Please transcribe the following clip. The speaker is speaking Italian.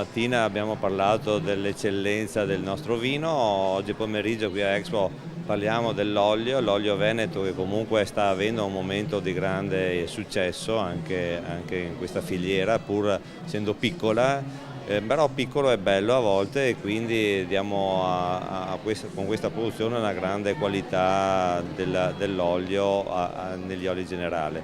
stamattina abbiamo parlato dell'eccellenza del nostro vino, oggi pomeriggio qui a Expo parliamo dell'olio, l'olio veneto che comunque sta avendo un momento di grande successo anche in questa filiera, pur essendo piccola, però piccolo è bello a volte e quindi diamo con questa produzione una grande qualità dell'olio negli oli generali.